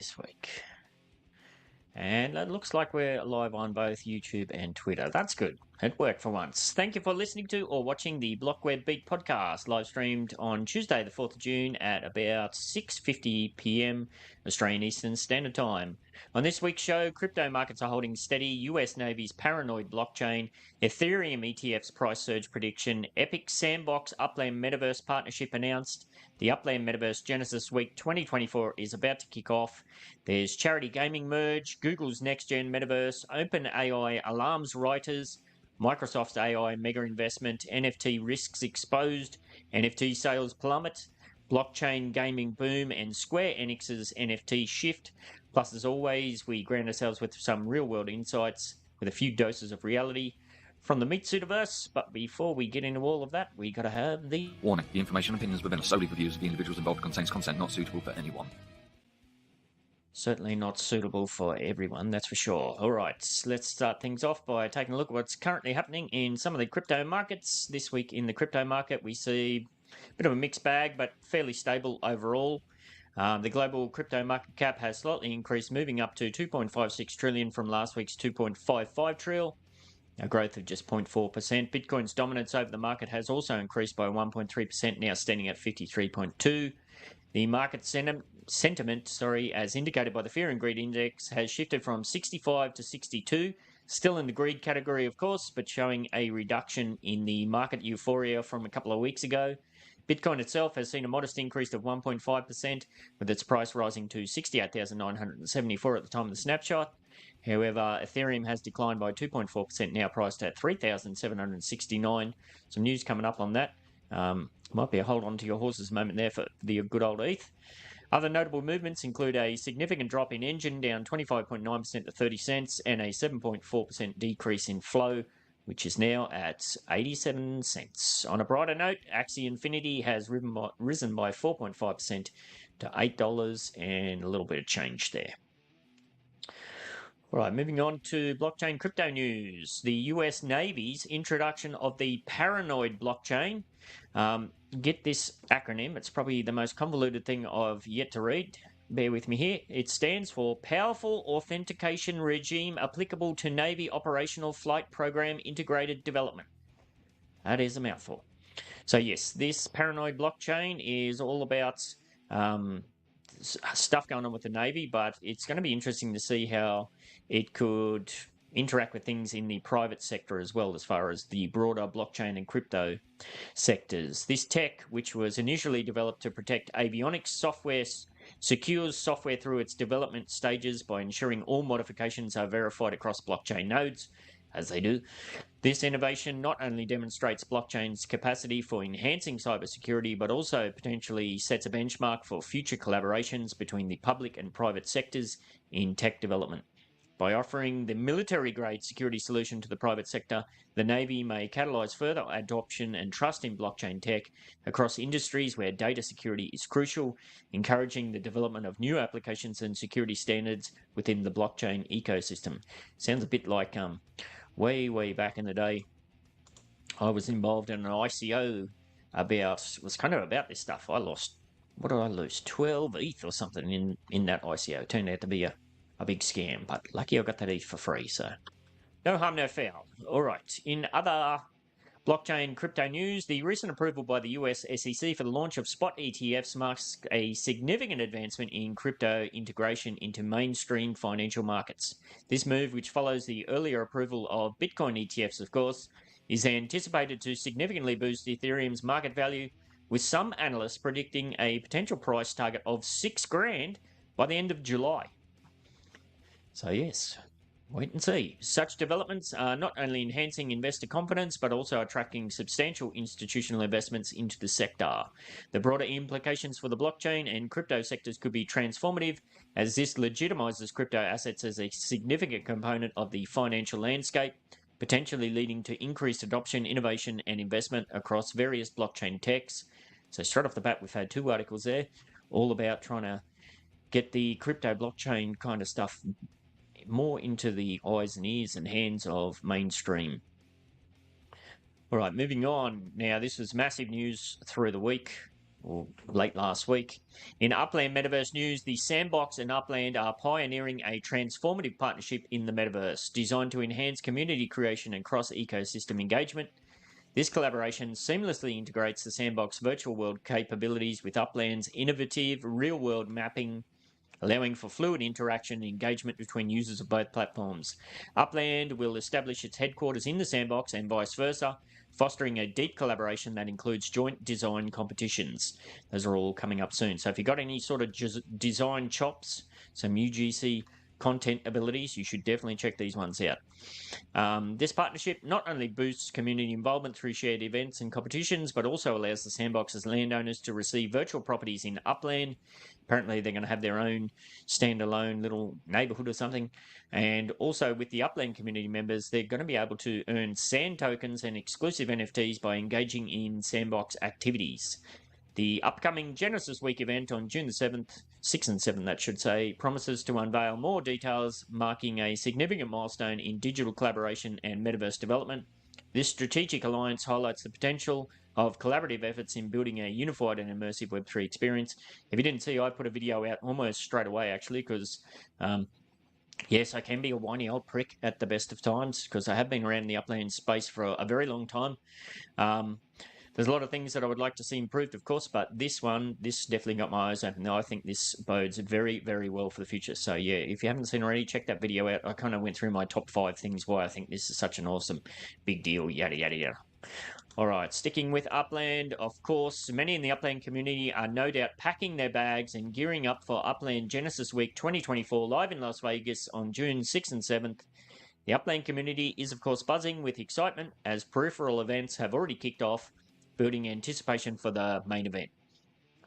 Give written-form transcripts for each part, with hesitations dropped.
this week. And it looks like we're live on both YouTube and Twitter. That's good. It worked for once. Thank you for listening to or watching the BlockWeb Beat podcast, live streamed on Tuesday, the 4th of June at about 6:50 p.m. Australian Eastern Standard Time. On this week's show, crypto markets are holding steady, US Navy's paranoid blockchain, Ethereum ETFs price surge prediction, Epic Sandbox-Upland Metaverse partnership announced, the Upland Metaverse Genesis Week 2024 is about to kick off. There's charity gaming merge, Google's Next-Gen Metaverse, OpenAI alarms writers, Microsoft's AI mega investment, NFT risks exposed, NFT sales plummet, blockchain gaming boom, and Square Enix's NFT shift. Plus, as always, we ground ourselves with some real-world insights with a few doses of reality from the Meatsuitaverse. But before we get into all of that, we got to have the... Warning, the information and opinions within are solely the views of the individuals involved contains content not suitable for anyone. Certainly not suitable for everyone, that's for sure. All right, let's start things off by taking a look at what's currently happening in some of the crypto markets. This week in the crypto market, we see a bit of a mixed bag, but fairly stable overall. The global crypto market cap has slightly increased, moving up to 2.56 trillion from last week's 2.55 trillion. A growth of just 0.4%. Bitcoin's dominance over the market has also increased by 1.3%, now standing at 53.2. The market sentiment, as indicated by the Fear and Greed Index, has shifted from 65 to 62, still in the greed category, of course, but showing a reduction in the market euphoria from a couple of weeks ago. Bitcoin itself has seen a modest increase of 1.5%, with its price rising to 68,974 at the time of the snapshot. However, Ethereum has declined by 2.4%, now priced at 3,769. Some news coming up on that. Might be a hold on to your horses moment there for the good old ETH. Other notable movements include a significant drop in Engine, down 25.9% to 30 cents, and a 7.4% decrease in Flow, which is now at 87 cents. On a brighter note, Axie Infinity has risen by 4.5% to $8 and a little bit of change there. All right, moving on to blockchain crypto news. The US Navy's introduction of the paranoid blockchain. Get this acronym. It's probably the most convoluted thing I've yet to read. Bear with me here. It stands for Powerful Authentication Regime Applicable to Navy Operational Flight Program Integrated Development. That is a mouthful. So yes, this paranoid blockchain is all about stuff going on with the Navy, but it's going to be interesting to see how it could interact with things in the private sector as well, as far as the broader blockchain and crypto sectors. This tech, which was initially developed to protect avionics software, secures software through its development stages by ensuring all modifications are verified across blockchain nodes, as they do. This innovation not only demonstrates blockchain's capacity for enhancing cybersecurity, but also potentially sets a benchmark for future collaborations between the public and private sectors in tech development. By offering the military-grade security solution to the private sector, the Navy may catalyse further adoption and trust in blockchain tech across industries where data security is crucial, encouraging the development of new applications and security standards within the blockchain ecosystem. Sounds a bit like way back in the day, I was involved in an ICO about this stuff. I lost, what did I lose? 12 ETH or something in that ICO. Turned out to be a big scam, but lucky I got that ETH for free, so no harm, no foul. All right, in other blockchain crypto news, the recent approval by the US SEC for the launch of spot ETFs marks a significant advancement in crypto integration into mainstream financial markets. This move, which follows the earlier approval of Bitcoin ETFs, of course, is anticipated to significantly boost Ethereum's market value, with some analysts predicting a potential price target of $6,000 by the end of July. So yes, wait and see. Such developments are not only enhancing investor confidence, but also attracting substantial institutional investments into the sector. The broader implications for the blockchain and crypto sectors could be transformative, as this legitimizes crypto assets as a significant component of the financial landscape, potentially leading to increased adoption, innovation, and investment across various blockchain techs. So straight off the bat, we've had two articles there, all about trying to get the crypto blockchain kind of stuff more into the eyes and ears and hands of mainstream. All right, moving on. Now, this was massive news through the week. or late last week. In Upland Metaverse news, the Sandbox and Upland are pioneering a transformative partnership in the Metaverse, designed to enhance community creation and cross-ecosystem engagement. This collaboration seamlessly integrates the Sandbox virtual world capabilities with Upland's innovative real-world mapping, allowing for fluid interaction and engagement between users of both platforms. Upland will establish its headquarters in the Sandbox and vice versa, fostering a deep collaboration that includes joint design competitions. Those are all coming up soon. So if you've got any sort of design chops, some UGC content abilities, you should definitely check these ones out. This partnership not only boosts community involvement through shared events and competitions, but also allows the Sandbox's landowners to receive virtual properties in Upland. Apparently, they're going to have their own standalone little neighborhood or something. And also, with the Upland community members, they're going to be able to earn sand tokens and exclusive NFTs by engaging in Sandbox activities. The upcoming Genesis Week event on June the 7th, 6th and 7th, that should say, promises to unveil more details, marking a significant milestone in digital collaboration and metaverse development. This strategic alliance highlights the potential of collaborative efforts in building a unified and immersive Web3 experience. If you didn't see, I put a video out almost straight away, actually, because yes, I can be a whiny old prick at the best of times, because I have been around the Upland space for a very long time. There's a lot of things that I would like to see improved, of course, but this definitely got my eyes open. I think this bodes very, very well for the future. So, yeah, if you haven't seen already, check that video out. I kind of went through my top 5 things why I think this is such an awesome big deal, yada, yada, yada. All right, sticking with Upland, of course, many in the Upland community are no doubt packing their bags and gearing up for Upland Genesis Week 2024 live in Las Vegas on June 6th and 7th. The Upland community is, of course, buzzing with excitement as peripheral events have already kicked off, building anticipation for the main event.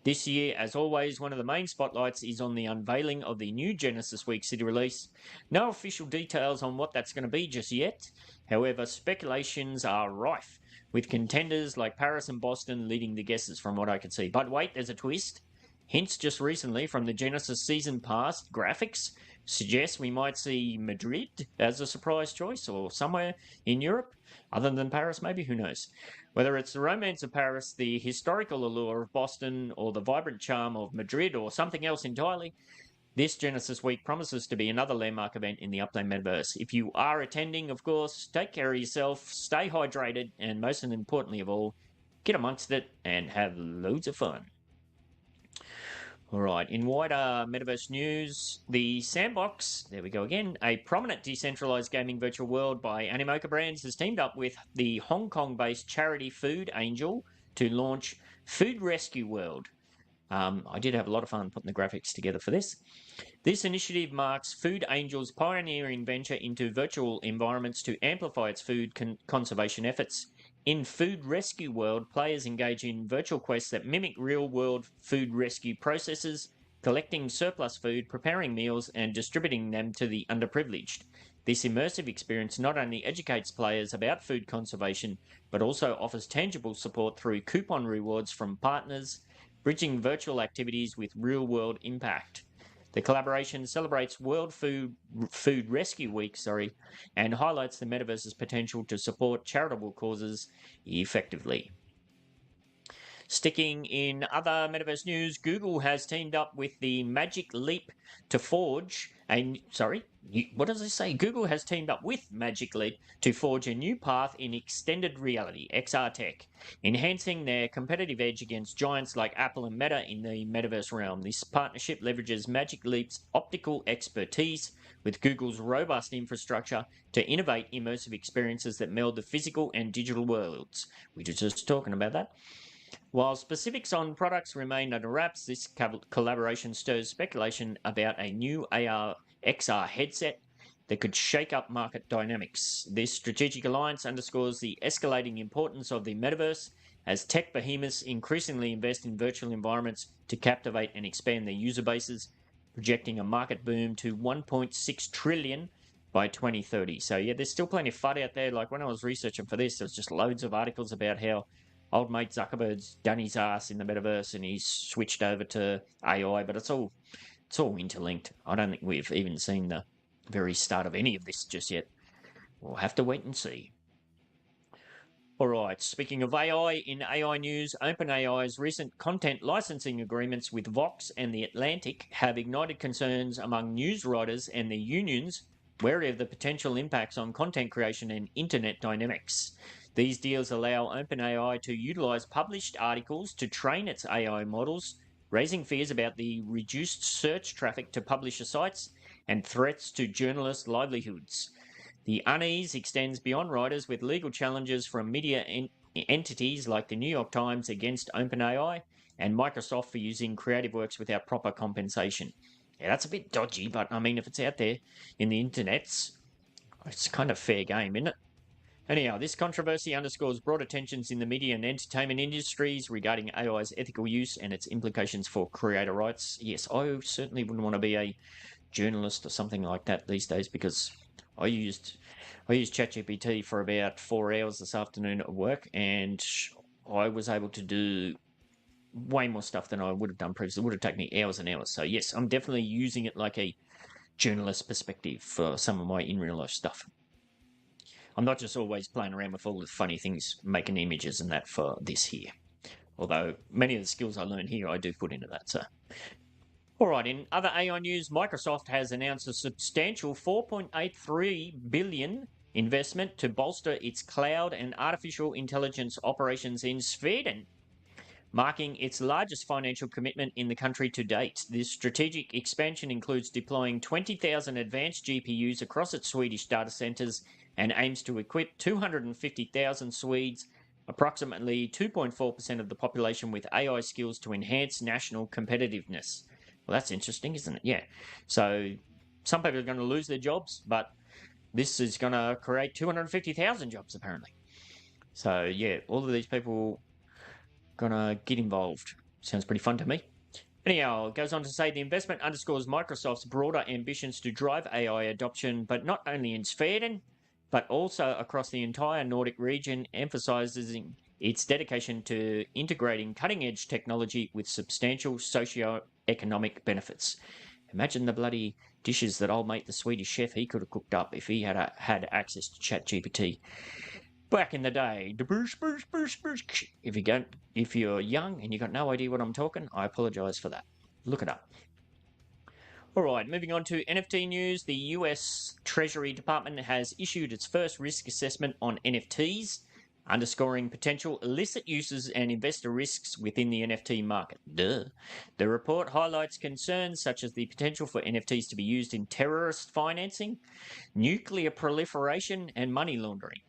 This year, as always, one of the main spotlights is on the unveiling of the new Genesis Week City release. No official details on what that's going to be just yet. However, speculations are rife, with contenders like Paris and Boston leading the guesses from what I can see. But wait, there's a twist. Hints just recently from the Genesis Season Pass graphics suggest we might see Madrid as a surprise choice, or somewhere in Europe, other than Paris maybe, who knows. Whether it's the romance of Paris, the historical allure of Boston, or the vibrant charm of Madrid, or something else entirely, this Genesis Week promises to be another landmark event in the Upland Metaverse. If you are attending, of course, take care of yourself, stay hydrated, and most importantly of all, get amongst it and have loads of fun. All right, in wider Metaverse news, the Sandbox, there we go again, a prominent decentralized gaming virtual world by Animoca Brands, has teamed up with the Hong Kong-based charity Food Angel to launch Food Rescue World. I did have a lot of fun putting the graphics together for this. This initiative marks Food Angel's pioneering venture into virtual environments to amplify its food conservation efforts. In Food Rescue World, players engage in virtual quests that mimic real-world food rescue processes, collecting surplus food, preparing meals, and distributing them to the underprivileged. This immersive experience not only educates players about food conservation, but also offers tangible support through coupon rewards from partners, bridging virtual activities with real-world impact. The collaboration celebrates World Food Rescue Week, and highlights the Metaverse's potential to support charitable causes effectively. Sticking in other Metaverse news, Google has teamed up with the Magic Leap to forge what does it say? Google has teamed up with Magic Leap to forge a new path in extended reality, XR tech, enhancing their competitive edge against giants like Apple and Meta in the Metaverse realm. This partnership leverages Magic Leap's optical expertise with Google's robust infrastructure to innovate immersive experiences that meld the physical and digital worlds. We were just talking about that. While specifics on products remain under wraps, this collaboration stirs speculation about a new AR XR headset that could shake up market dynamics. This strategic alliance underscores the escalating importance of the metaverse as tech behemoths increasingly invest in virtual environments to captivate and expand their user bases, projecting a market boom to 1.6 trillion by 2030. So yeah, there's still plenty of FUD out there. Like when I was researching for this, there was just loads of articles about how old mate Zuckerberg's done his ass in the metaverse and he's switched over to AI, but it's all interlinked. I don't think we've even seen the very start of any of this just yet. We'll have to wait and see. All right, speaking of AI, in AI news, OpenAI's recent content licensing agreements with Vox and The Atlantic have ignited concerns among news writers and their unions, wary of the potential impacts on content creation and internet dynamics. These deals allow OpenAI to utilize published articles to train its AI models, raising fears about the reduced search traffic to publisher sites and threats to journalists' livelihoods. The unease extends beyond writers, with legal challenges from media entities like the New York Times against OpenAI and Microsoft for using creative works without proper compensation. Yeah, that's a bit dodgy, but I mean, if it's out there in the internets, it's kind of fair game, isn't it? Anyhow, this controversy underscores broader tensions in the media and entertainment industries regarding AI's ethical use and its implications for creator rights. Yes, I certainly wouldn't want to be a journalist or something like that these days, because I used ChatGPT for about 4 hours this afternoon at work, and I was able to do way more stuff than I would have done previously. It would have taken me hours and hours. So yes, I'm definitely using it like a journalist perspective for some of my in real life stuff. I'm not just always playing around with all the funny things, making images and that for this here. Although many of the skills I learned here, I do put into that. So, all right. In other AI news, Microsoft has announced a substantial $4.83 billion investment to bolster its cloud and artificial intelligence operations in Sweden, marking its largest financial commitment in the country to date. This strategic expansion includes deploying 20,000 advanced GPUs across its Swedish data centers and aims to equip 250,000 Swedes, approximately 2.4% of the population, with AI skills to enhance national competitiveness. Well, that's interesting, isn't it? Yeah. So some people are going to lose their jobs, but this is going to create 250,000 jobs, apparently. So, yeah, all of these people going to get involved. Sounds pretty fun to me. Anyhow, it goes on to say the investment underscores Microsoft's broader ambitions to drive AI adoption, but not only in Sweden, but also across the entire Nordic region, emphasizing its dedication to integrating cutting-edge technology with substantial socio-economic benefits. Imagine the bloody dishes that old mate the Swedish chef he could have cooked up if he had access to ChatGPT. Back in the day, if you're young and you got no idea what I'm talking, I apologize for that. Look it up. All right, moving on to NFT news. The US Treasury Department has issued its first risk assessment on NFTs, underscoring potential illicit uses and investor risks within the NFT market. Duh. The report highlights concerns such as the potential for NFTs to be used in terrorist financing, nuclear proliferation, and money laundering.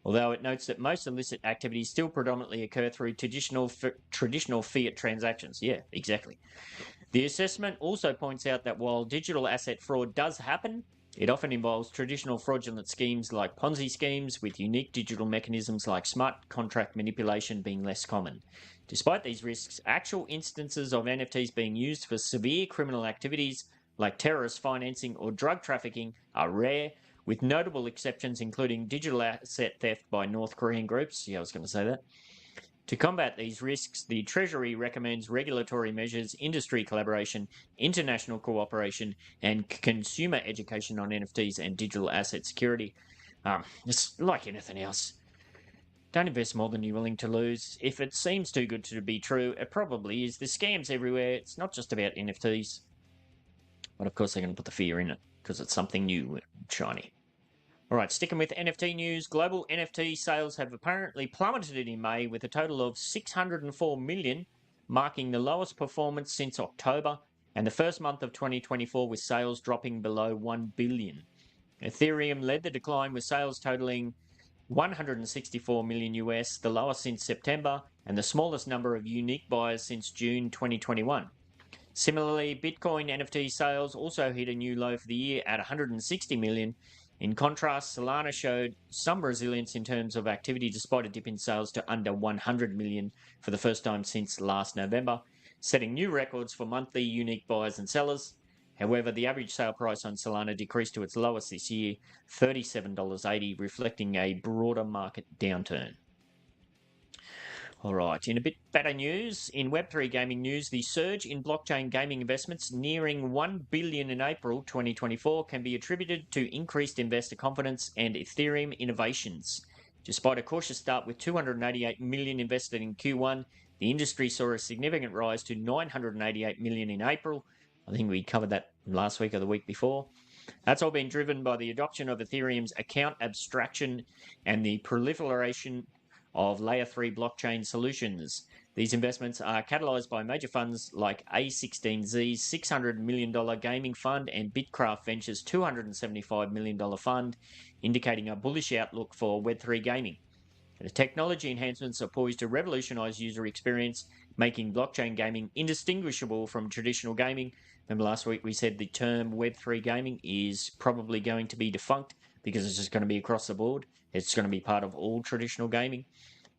Although it notes that most illicit activities still predominantly occur through traditional fiat transactions. Yeah, exactly. The assessment also points out that while digital asset fraud does happen, it often involves traditional fraudulent schemes like Ponzi schemes, with unique digital mechanisms like smart contract manipulation being less common. Despite these risks, actual instances of NFTs being used for severe criminal activities like terrorist financing or drug trafficking are rare, with notable exceptions including digital asset theft by North Korean groups. Yeah, I was going to say that. To combat these risks, the Treasury recommends regulatory measures, industry collaboration, international cooperation, and consumer education on NFTs and digital asset security. It's like anything else. Don't invest more than you're willing to lose. If it seems too good to be true, it probably is. There's scams everywhere. It's not just about NFTs. But of course, they're going to put the fear in it because it's something new and shiny. All right, sticking with NFT news, global NFT sales have apparently plummeted in May, with a total of 604 million, marking the lowest performance since October, and the first month of 2024 with sales dropping below 1 billion. Ethereum led the decline, with sales totaling 164 million US, the lowest since September, and the smallest number of unique buyers since June 2021. Similarly, Bitcoin NFT sales also hit a new low for the year at 160 million. In contrast, Solana showed some resilience in terms of activity despite a dip in sales to under 100 million for the first time since last November, setting new records for monthly unique buyers and sellers. However, the average sale price on Solana decreased to its lowest this year, $37.80, reflecting a broader market downturn. All right, in a bit better news, in Web3 gaming news, the surge in blockchain gaming investments nearing 1 billion in April 2024 can be attributed to increased investor confidence and Ethereum innovations. Despite a cautious start with 288 million invested in Q1, the industry saw a significant rise to 988 million in April. I think we covered that last week or the week before. That's all been driven by the adoption of Ethereum's account abstraction and the proliferation of Layer 3 blockchain solutions. These investments are catalyzed by major funds like A16Z's $600 million gaming fund and Bitcraft Ventures' $275 million fund, indicating a bullish outlook for Web3 gaming. The technology enhancements are poised to revolutionize user experience, making blockchain gaming indistinguishable from traditional gaming. Remember last week we said the term Web3 gaming is probably going to be defunct because it's just going to be across the board. It's going to be part of all traditional gaming.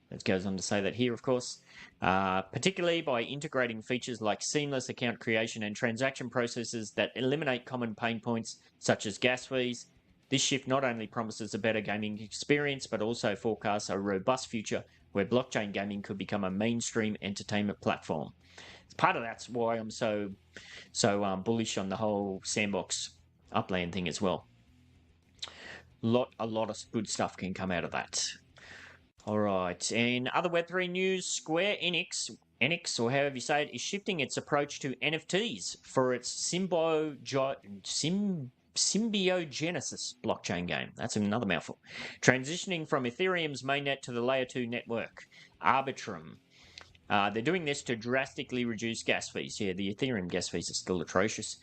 It goes on to say that here, of course, particularly by integrating features like seamless account creation and transaction processes that eliminate common pain points such as gas fees. This shift not only promises a better gaming experience, but also forecasts a robust future where blockchain gaming could become a mainstream entertainment platform. Part of that's why I'm so bullish on the whole Sandbox-Upland thing as well. A lot of good stuff can come out of that. All right, in other Web3 news, Square Enix, or however you say it, is shifting its approach to NFTs for its Symbiogenesis blockchain game. That's another mouthful. Transitioning from Ethereum's mainnet to the Layer 2 network, Arbitrum. They're doing this to drastically reduce gas fees. Yeah, the Ethereum gas fees are still atrocious.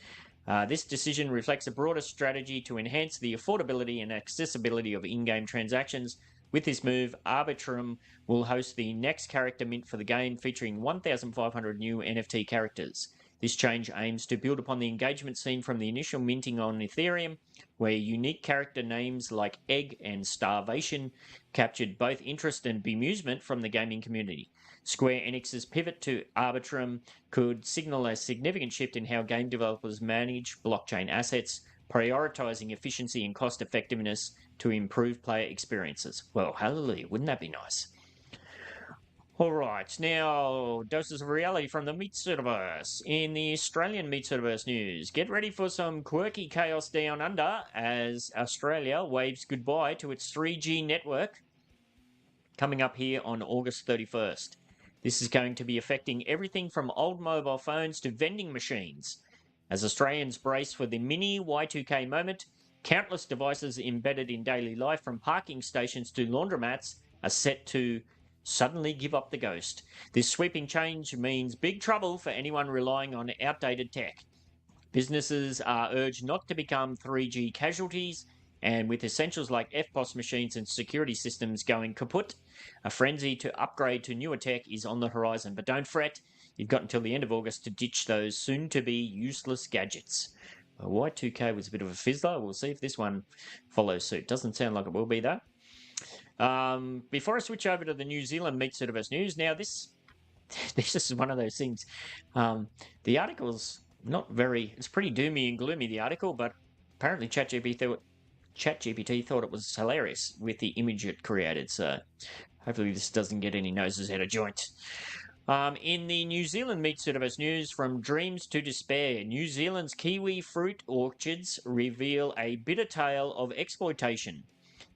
This decision reflects a broader strategy to enhance the affordability and accessibility of in-game transactions. With this move, Arbitrum will host the next character mint for the game, featuring 1,500 new NFT characters. This change aims to build upon the engagement seen from the initial minting on Ethereum, where unique character names like Egg and Starvation captured both interest and bemusement from the gaming community. Square Enix's pivot to Arbitrum could signal a significant shift in how game developers manage blockchain assets, prioritizing efficiency and cost effectiveness to improve player experiences. Well, hallelujah, wouldn't that be nice? All right, now doses of reality from the Meatsuitaverse. In the Australian Meatsuitaverse news, get ready for some quirky chaos down under as Australia waves goodbye to its 3G network coming up here on August 31st. This is going to be affecting everything from old mobile phones to vending machines. As Australians brace for the mini Y2K moment, countless devices embedded in daily life from parking stations to laundromats are set to suddenly give up the ghost. This sweeping change means big trouble for anyone relying on outdated tech. Businesses are urged not to become 3G casualties, and with essentials like FPOS machines and security systems going kaput, a frenzy to upgrade to newer tech is on the horizon. But don't fret, you've got until the end of August to ditch those soon-to-be useless gadgets. Y2K was a bit of a fizzler. We'll see if this one follows suit. Doesn't sound like it will be, though. Before I switch over to the New Zealand Meatsuitaverse news, now this is one of those things. The article's not very, it's pretty doomy and gloomy, the article, but apparently ChatGPT thought it was hilarious with the image it created, so hopefully this doesn't get any noses out of joint. In the New Zealand Meatsuitaverse news, from dreams to despair, New Zealand's kiwi fruit orchards reveal a bitter tale of exploitation.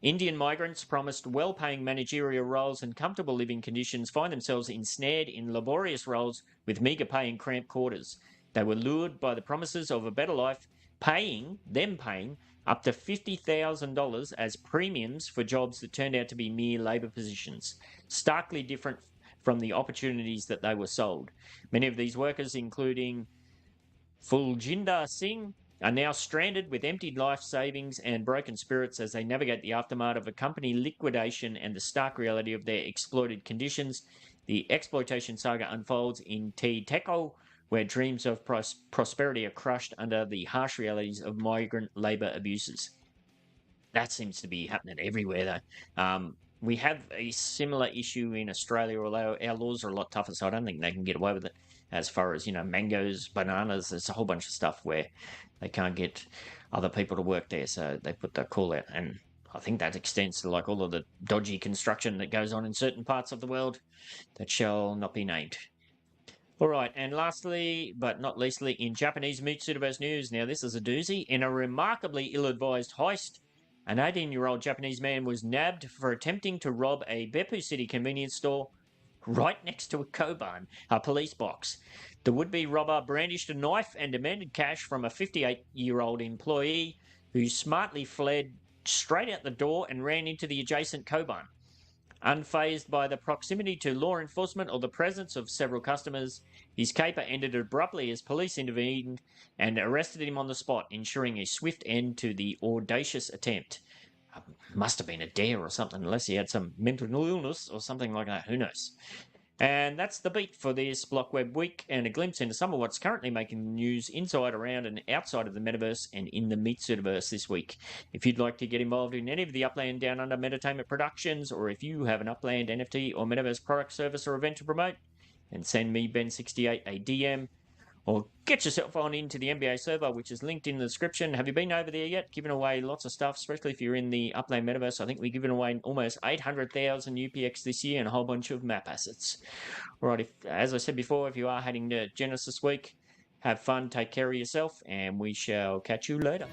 Indian migrants promised well-paying managerial roles and comfortable living conditions find themselves ensnared in laborious roles with meagre pay and cramped quarters. They were lured by the promises of a better life, paying up to $50,000 as premiums for jobs that turned out to be mere labour positions, starkly different from the opportunities that they were sold. Many of these workers, including Fuljinder Singh, are now stranded with emptied life savings and broken spirits as they navigate the aftermath of a company liquidation and the stark reality of their exploited conditions. The exploitation saga unfolds in Te Teko, where dreams of prosperity are crushed under the harsh realities of migrant labour abuses. That seems to be happening everywhere, though. We have a similar issue in Australia, although our laws are a lot tougher, so I don't think they can get away with it. As far as, mangoes, bananas, there's a whole bunch of stuff where they can't get other people to work there, so they put the call out. And I think that extends to all of the dodgy construction that goes on in certain parts of the world that shall not be named. All right, and lastly, but not leastly, in Japanese Meatsuitaverse news, now this is a doozy. In a remarkably ill-advised heist, an 18-year-old Japanese man was nabbed for attempting to rob a Beppu City convenience store right next to a Koban, a police box. The would-be robber brandished a knife and demanded cash from a 58-year-old employee who smartly fled straight out the door and ran into the adjacent Koban. Unfazed by the proximity to law enforcement or the presence of several customers, his caper ended abruptly as police intervened and arrested him on the spot, ensuring a swift end to the audacious attempt. Must have been a dare or something, unless he had some mental illness or something like that. Who knows? And that's the beat for this BlockWeb week, and a glimpse into some of what's currently making news inside, around, and outside of the metaverse and in the Meatsuitaverse this week. If you'd like to get involved in any of the Upland Down Under Entertainment productions, or if you have an Upland NFT or metaverse product, service, or event to promote, then send me Ben68 a DM, or get yourself on into the NBA server, which is linked in the description. Have you been over there yet? Giving away lots of stuff, especially if you're in the Upland Metaverse. I think we've given away almost 800,000 UPX this year and a whole bunch of map assets. All right, as I said before, if you are heading to Genesis week, have fun, take care of yourself, and we shall catch you later.